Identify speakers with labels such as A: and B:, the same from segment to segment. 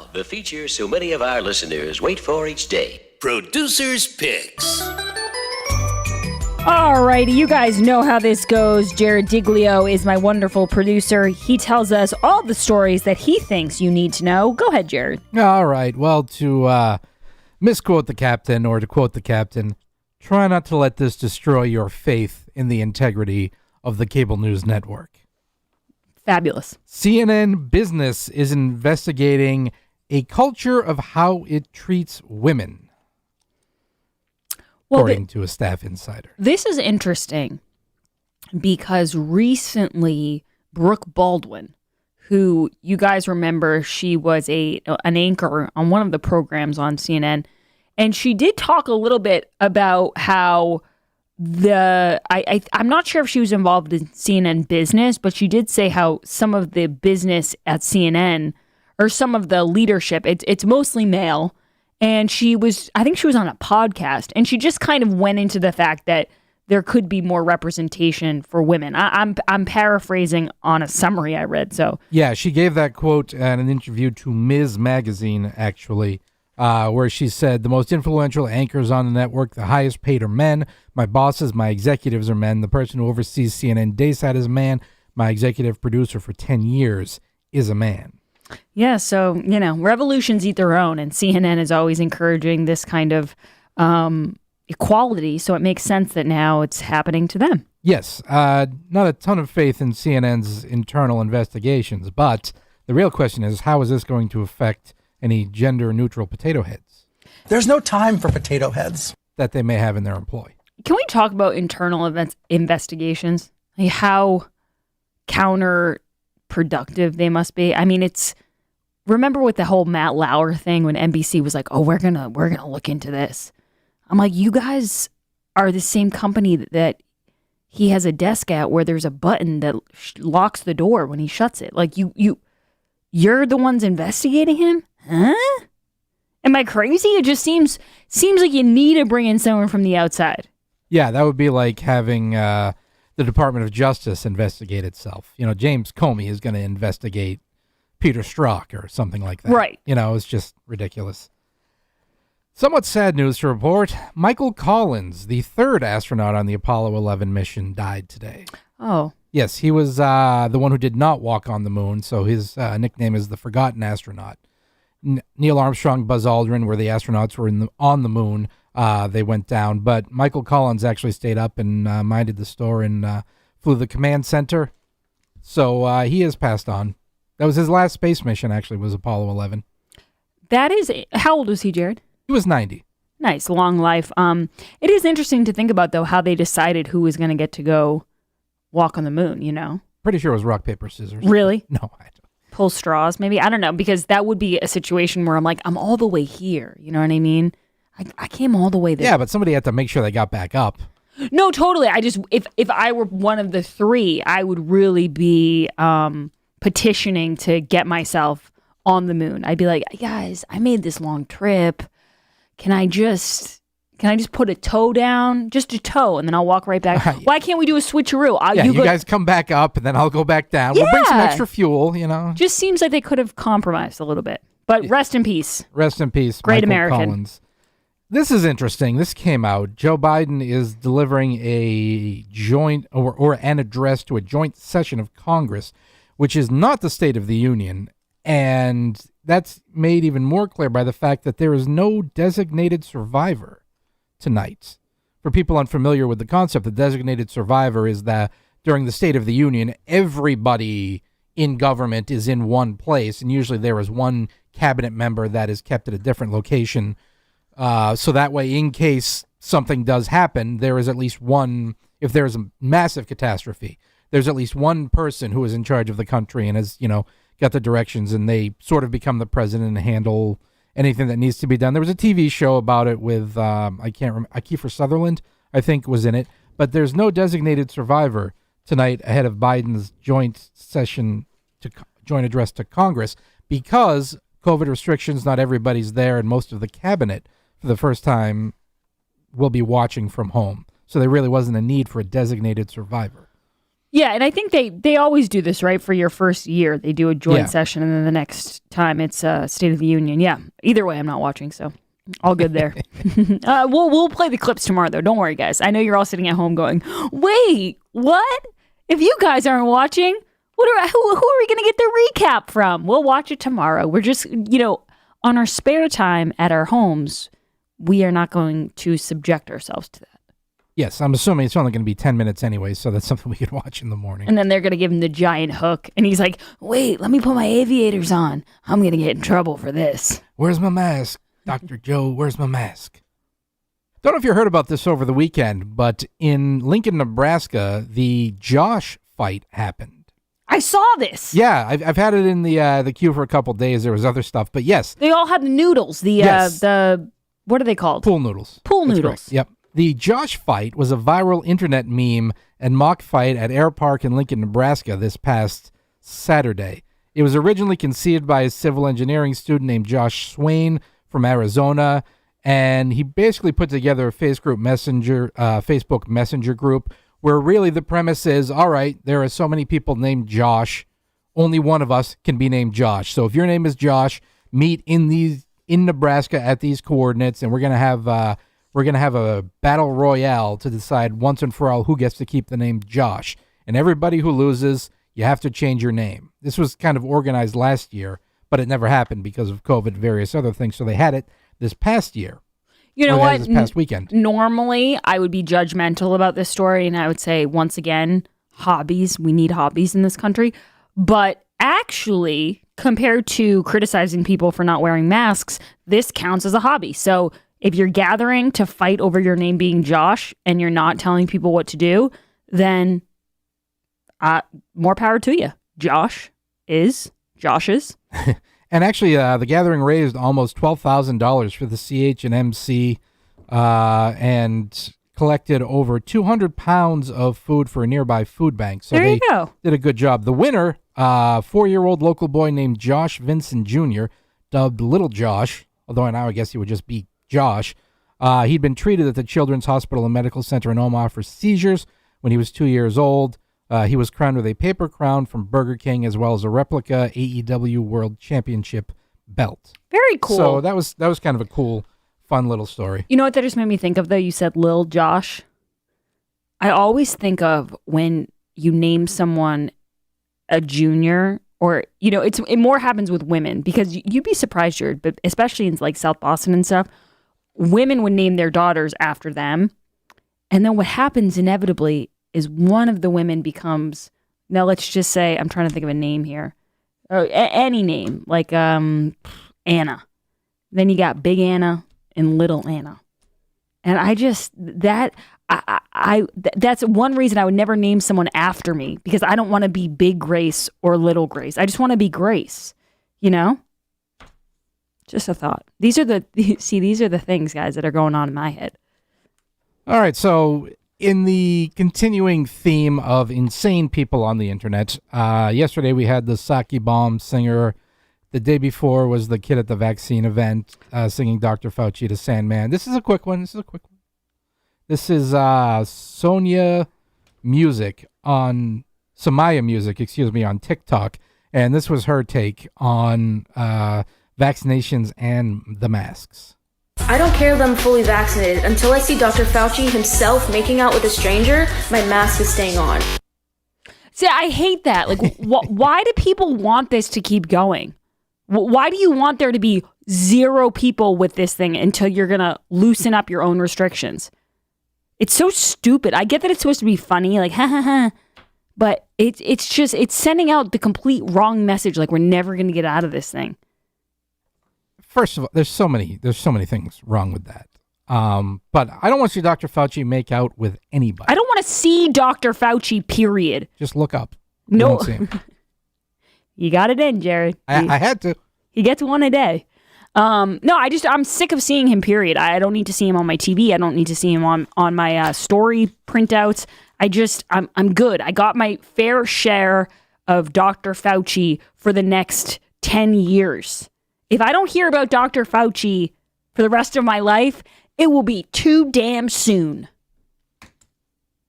A: now, the feature so many of our listeners wait for each day. Producer's Picks.
B: Alrighty, you guys know how this goes. Jared Diglio is my wonderful producer. He tells us all the stories that he thinks you need to know. Go ahead, Jared.
C: All right. Well, to misquote the captain, or to quote the captain, try not to let this destroy your faith in the integrity of the cable news network.
B: Fabulous.
C: CNN Business is investigating a culture of how it treats women, according to a staff insider.
B: This is interesting because recently Brooke Baldwin, who you guys remember, she was an anchor on one of the programs on CNN, and she did talk a little bit about how I'm not sure if she was involved in CNN Business, but she did say how some of the business at CNN, or some of the leadership, it's mostly male. And I think she was on a podcast, and she just kind of went into the fact that there could be more representation for women. I'm paraphrasing on a summary I read. So
C: yeah, she gave that quote in an interview to Ms. Magazine, actually, where she said, "The most influential anchors on the network, the highest paid are men. My bosses, my executives are men. The person who oversees CNN Daysat is a man. My executive producer for 10 years is a man."
B: Yeah, so, revolutions eat their own, and CNN is always encouraging this kind of equality, so it makes sense that now it's happening to them.
C: Yes, not a ton of faith in CNN's internal investigations, but the real question is, how is this going to affect any gender-neutral potato heads?
D: There's no time for potato heads
C: that they may have in their employ.
B: Can we talk about internal investigations? Like how counterproductive they must be? I mean, remember with the whole Matt Lauer thing when NBC was like, "Oh, we're gonna look into this." I'm like, you guys are the same company that he has a desk at where there's a button that locks the door when he shuts it. Like you're the ones investigating him, huh? Am I crazy? It just seems like you need to bring in someone from the outside.
C: Yeah, that would be like having the Department of Justice investigate itself. James Comey is going to investigate Peter Strzok or something like that.
B: Right.
C: It's just ridiculous. Somewhat sad news to report. Michael Collins, the third astronaut on the Apollo 11 mission, died today.
B: Oh.
C: Yes, he was the one who did not walk on the moon, so his nickname is the Forgotten Astronaut. Neil Armstrong, Buzz Aldrin were the astronauts who were on the moon. They went down, but Michael Collins actually stayed up and minded the store and flew the command center. So he has passed on. That was his last space mission, actually, was Apollo 11.
B: How old was he, Jared?
C: He was 90.
B: Nice, long life. It is interesting to think about, though, how they decided who was going to get to go walk on the moon,
C: Pretty sure it was rock, paper, scissors.
B: Really?
C: No, I don't.
B: Pull straws, maybe? I don't know, because that would be a situation where I'm like, I'm all the way here. You know what I mean? I came all the way there.
C: Yeah, but somebody had to make sure they got back up.
B: No, totally. If I were one of the three, I would really be petitioning to get myself on the moon. I'd be like, guys, I made this long trip. Can I just put a toe down? Just a toe, and then I'll walk right back. Why can't we do a switcheroo?
C: You guys come back up, and then I'll go back down. We'll bring some extra fuel,
B: Just seems like they could have compromised a little bit. But rest in peace.
C: Rest in peace,
B: Great
C: Michael
B: American.
C: Collins. This is interesting. This came out. Joe Biden is delivering a joint or an address to a joint session of Congress, which is not the State of the Union. And that's made even more clear by the fact that there is no designated survivor tonight. For people unfamiliar with the concept, the designated survivor is that during the State of the Union, everybody in government is in one place, and usually there is one cabinet member that is kept at a different location. So that way, in case something does happen, there is at least one, if there is a massive catastrophe, there's at least one person who is in charge of the country and has, got the directions, and they sort of become the president and handle anything that needs to be done. There was a TV show about it with, I can't remember, Kiefer Sutherland, I think, was in it. But there's no designated survivor tonight ahead of Biden's joint address to Congress because COVID restrictions, not everybody's there, and most of the cabinet, for the first time, will be watching from home. So there really wasn't a need for a designated survivor.
B: Yeah, and I think they always do this, right? For your first year, they do a joint
C: Yeah.
B: session, and then the next time it's State of the Union. Yeah. Either way, I'm not watching, so all good there. We'll play the clips tomorrow, though. Don't worry, guys. I know you're all sitting at home going, "Wait, what? If you guys aren't watching, who are we going to get the recap from?" We'll watch it tomorrow. We're just, on our spare time at our homes, we are not going to subject ourselves to that.
C: Yes, I'm assuming it's only going to be 10 minutes anyway, so that's something we could watch in the morning.
B: And then they're going to give him the giant hook. And he's like, "Wait, let me put my aviators on. I'm going to get in trouble for this."
C: Where's my mask? Dr. Joe, where's my mask? Don't know if you heard about this over the weekend, but in Lincoln, Nebraska, the Josh fight happened.
B: I saw this.
C: Yeah, I've had it in the queue for a couple days. There was other stuff, but yes.
B: They all had the noodles.
C: Yes.
B: The what are they called?
C: Pool noodles.
B: Pool
C: That's
B: noodles.
C: correct. Yep. The Josh fight was a viral internet meme and mock fight at Air Park in Lincoln, Nebraska this past Saturday. It was originally conceived by a civil engineering student named Josh Swain from Arizona, and he basically put together a Facebook Messenger group where really the premise is, all right, there are so many people named Josh, only one of us can be named Josh. So if your name is Josh, meet in Nebraska at these coordinates, and we're gonna have a battle royale to decide once and for all who gets to keep the name Josh. And everybody who loses, you have to change your name. This was kind of organized last year, but it never happened because of COVID and various other things. So they had it this past year.
B: You know what?
C: This past weekend.
B: Normally, I would be judgmental about this story, and I would say, once again, hobbies. We need hobbies in this country. But actually, compared to criticizing people for not wearing masks, this counts as a hobby. So if you're gathering to fight over your name being Josh and you're not telling people what to do, then more power to you. Josh is Josh's.
C: And actually, the gathering raised almost $12,000 for the CH&MC and collected over 200 pounds of food for a nearby food bank. So
B: There you
C: they
B: go.
C: did a good job. The winner, 4-year-old local boy named Josh Vincent Jr., dubbed Little Josh, although now I guess he would just be Josh. He'd been treated at the Children's Hospital and Medical Center in Omaha for seizures when he was 2 years old. He was crowned with a paper crown from Burger King as well as a replica AEW World Championship belt.
B: Very cool.
C: So that was kind of a cool, fun little story.
B: You know what that just made me think of, though? You said Lil Josh. I always think of when you name someone a junior, or, it more happens with women, because you'd be surprised, Jared, but especially in like South Boston and stuff, women would name their daughters after them. And then what happens inevitably is one of the women becomes, now let's just say, I'm trying to think of a name here. Any name, like Anna. Then you got Big Anna and Little Anna. And that's one reason I would never name someone after me, because I don't want to be Big Grace or Little Grace. I just want to be Grace, Just a thought. These are the things, guys, that are going on in my head.
C: All right, so in the continuing theme of insane people on the internet, yesterday we had the Saki Bomb singer. The day before was the kid at the vaccine event singing Dr. Fauci to Sandman. This is a quick one. This is Samaya Music, on TikTok. And this was her take on vaccinations and the masks.
E: I don't care that I'm fully vaccinated. Until I see Dr. Fauci himself making out with a stranger, my mask is staying on.
B: See, I hate that. Like, why do people want this to keep going? Why do you want there to be 0 people with this thing until you're going to loosen up your own restrictions? It's so stupid. I get that it's supposed to be funny, like, ha ha ha. But it's sending out the complete wrong message, like we're never going to get out of this thing.
C: First of all, there's so many things wrong with that. But I don't want to see Dr. Fauci make out with anybody.
B: I don't want to see Dr. Fauci, period.
C: Just look up. You
B: No.
C: won't see him.
B: You got it in, Jared.
C: I had to.
B: He gets one a day. No, I'm sick of seeing him, period. I don't need to see him on my TV. I don't need to see him on my story printouts. I'm good. I got my fair share of Dr. Fauci for the next 10 years. If I don't hear about Dr. Fauci for the rest of my life, it will be too damn soon.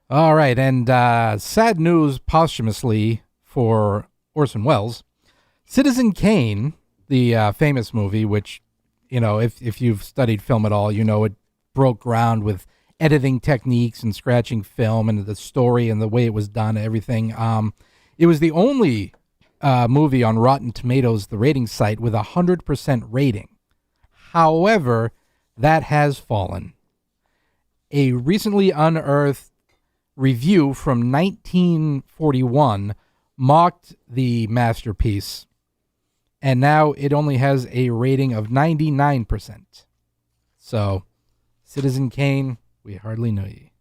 C: All right, and sad news posthumously for Orson Welles. Citizen Kane, the famous movie, which, if you've studied film at all, it broke ground with editing techniques and scratching film and the story and the way it was done, everything. It was the only movie on Rotten Tomatoes, the rating site, with 100% rating. However, that has fallen. A recently unearthed review from 1941 mocked the masterpiece, and now it only has a rating of 99%. So, Citizen Kane, we hardly know ye.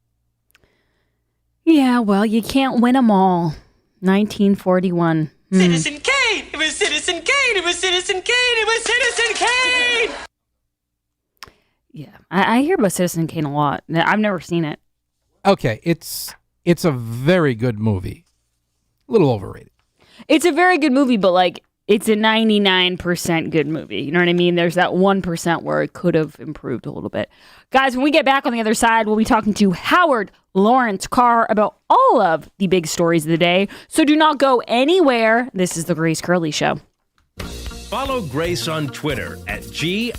B: Yeah, well, you can't win them all. 1941.
F: Citizen Kane! It was Citizen Kane! It was Citizen Kane! It was Citizen Kane!
B: Yeah, I hear about Citizen Kane a lot. I've never seen it.
C: Okay, it's a very good movie. A little overrated.
B: It's a very good movie, but it's a 99% good movie. You know what I mean? There's that 1% where it could have improved a little bit. Guys, when we get back on the other side, we'll be talking to Howard Lawrence Carr about all of the big stories of the day. So do not go anywhere. This is the Grace Curley Show.
G: Follow Grace on Twitter at @G_Curley.